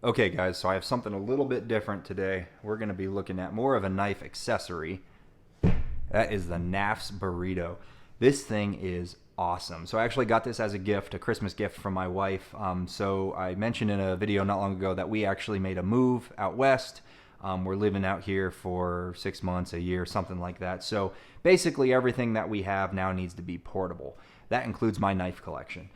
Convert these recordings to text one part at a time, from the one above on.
Okay guys, so I have something a little bit different today. We're going to be looking at more of a knife accessory. That is the KNAFS Burrito. This thing is awesome. So I actually got this as a gift, a Christmas gift from my wife. So I mentioned in a video not long ago that we actually made a move out west. We're living out here for 6 months, a year, something like that. So basically everything that we have now needs to be portable. That includes my knife collection.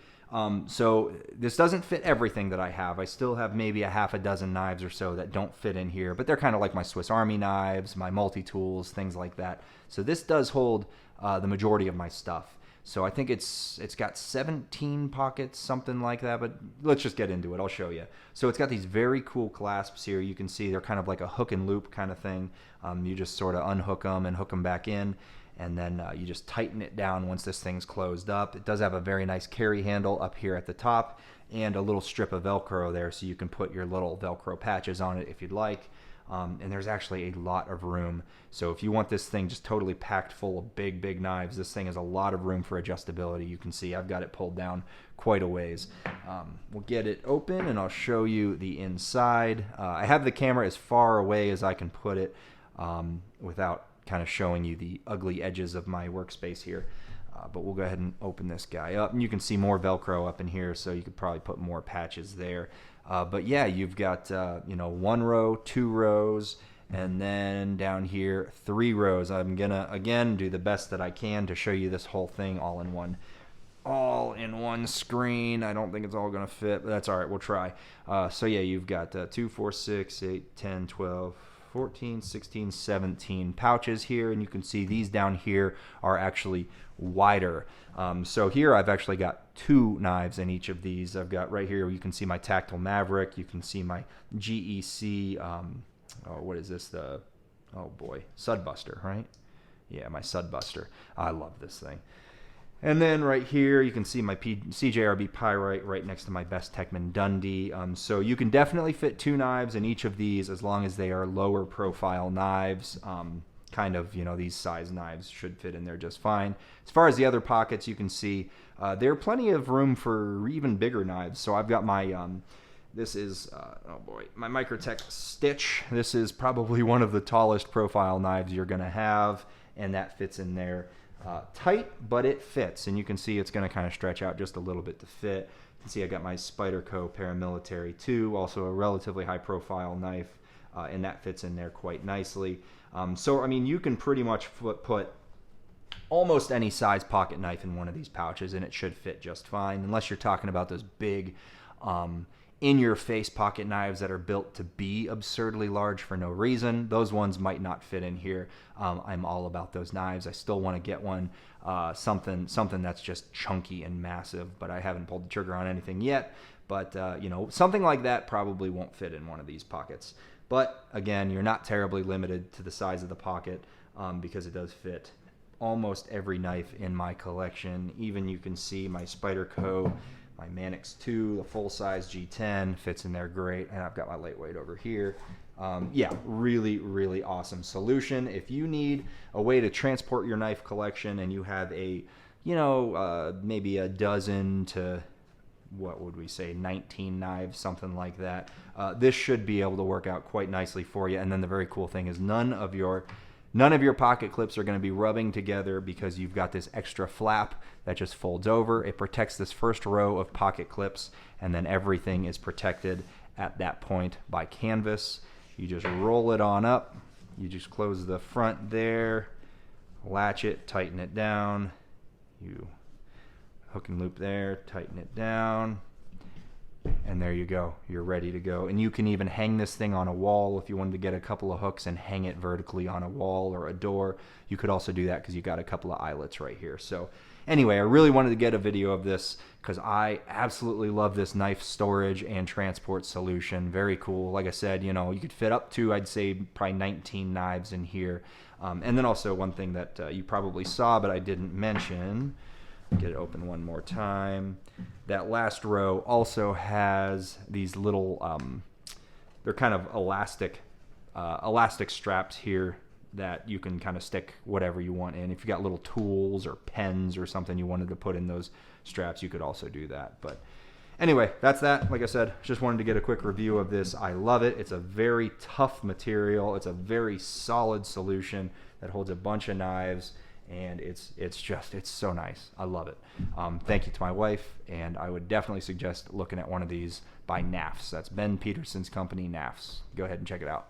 So this doesn't fit everything that I have. I still have maybe a half a dozen knives or so that don't fit in here, but they're kind of like my Swiss Army knives, my multi-tools, things like that. So this does hold the majority of my stuff. So I think it's got 17 pockets, something like that, but let's just get into it. I'll show you. So it's got these very cool clasps here. You can see they're kind of like a hook and loop kind of thing. You just sort of unhook them and hook them back in, and then you just tighten it down once this thing's closed up. It does have a very nice carry handle up here at the top and a little strip of Velcro there, so you can put your little Velcro patches on it if you'd like. And there's actually a lot of room. So if you want this thing just totally packed full of big knives, this thing has a lot of room for adjustability. You can see I've got it pulled down quite a ways. We'll get it open and I'll show you the inside. I have the camera as far away as I can put it without kind of showing you the ugly edges of my workspace here. But we'll go ahead and open this guy up, and you can see more Velcro up in here, so you could probably put more patches there. But yeah, you've got one row, two rows, and then down here 3 rows. I'm gonna again do the best that I can to show you this whole thing all in one screen. I don't think it's all gonna fit, but that's all right. We'll try. So yeah, you've got 2, 4, 6, 8, 10, 12. 14, 16, 17 pouches here, and you can see these down here are actually wider. So here I've actually got 2 knives in each of these. I've got right here, you can see my Tactile Maverick, you can see my GEC, what is this, Sudbuster, right? Yeah, my Sudbuster. I love this thing. And then right here, you can see my CJRB Pyrite right next to my Best Techman Dundee. So you can definitely fit 2 knives in each of these as long as they are lower profile knives. These size knives should fit in there just fine. As far as the other pockets, you can see there are plenty of room for even bigger knives. So I've got my, this is, my Microtech Stitch. This is probably one of the tallest profile knives you're gonna have, and that fits in there. Tight, but it fits, and you can see it's going to kind of stretch out just a little bit to fit. You can see I got my Spyderco Paramilitary 2, also a relatively high profile knife, and that fits in there quite nicely. So I mean, you can pretty much put almost any size pocket knife in one of these pouches, and it should fit just fine, unless you're talking about those big in-your-face pocket knives that are built to be absurdly large for no reason. Those ones might not fit in here. I'm all about those knives. I still want to get one, something that's just chunky and massive, but I haven't pulled the trigger on anything yet. But something like that probably won't fit in one of these pockets. But again, you're not terribly limited to the size of the pocket because it does fit almost every knife in my collection. Even you can see my Spyderco, my Manix 2, the full-size G10 fits in there great, and I've got my lightweight over here. Yeah, really awesome solution. If you need a way to transport your knife collection and you have maybe a dozen to, what would we say, 19 knives, something like that, this should be able to work out quite nicely for you. And then the very cool thing is none of your pocket clips are going to be rubbing together because you've got this extra flap that just folds over. It protects this first row of pocket clips, and then everything is protected at that point by canvas. You just roll it on up. You just close the front there, latch it, tighten it down. You hook and loop there, tighten it down. And there you go. You're ready to go. And you can even hang this thing on a wall if you wanted to get a couple of hooks and hang it vertically on a wall or a door. You could also do that because you got a couple of eyelets right here. So anyway, I really wanted to get a video of this because I absolutely love this knife storage and transport solution. Very cool. Like I said, you could fit up to, I'd say, probably 19 knives in here. And then also one thing that you probably saw but I didn't mention, get it open one more time. That last row also has these little, they're kind of elastic straps here that you can kind of stick whatever you want in. If you got little tools or pens or something you wanted to put in those straps, you could also do that. But Anyway, that's that. Like I said, just wanted to get a quick review of this. I love it. It's a very tough material. It's a very solid solution that holds a bunch of knives, and it's so nice. I love it. Thank you to my wife, and I would definitely suggest looking at one of these by KNAFS. That's Ben Peterson's company, KNAFS. Go ahead and check it out.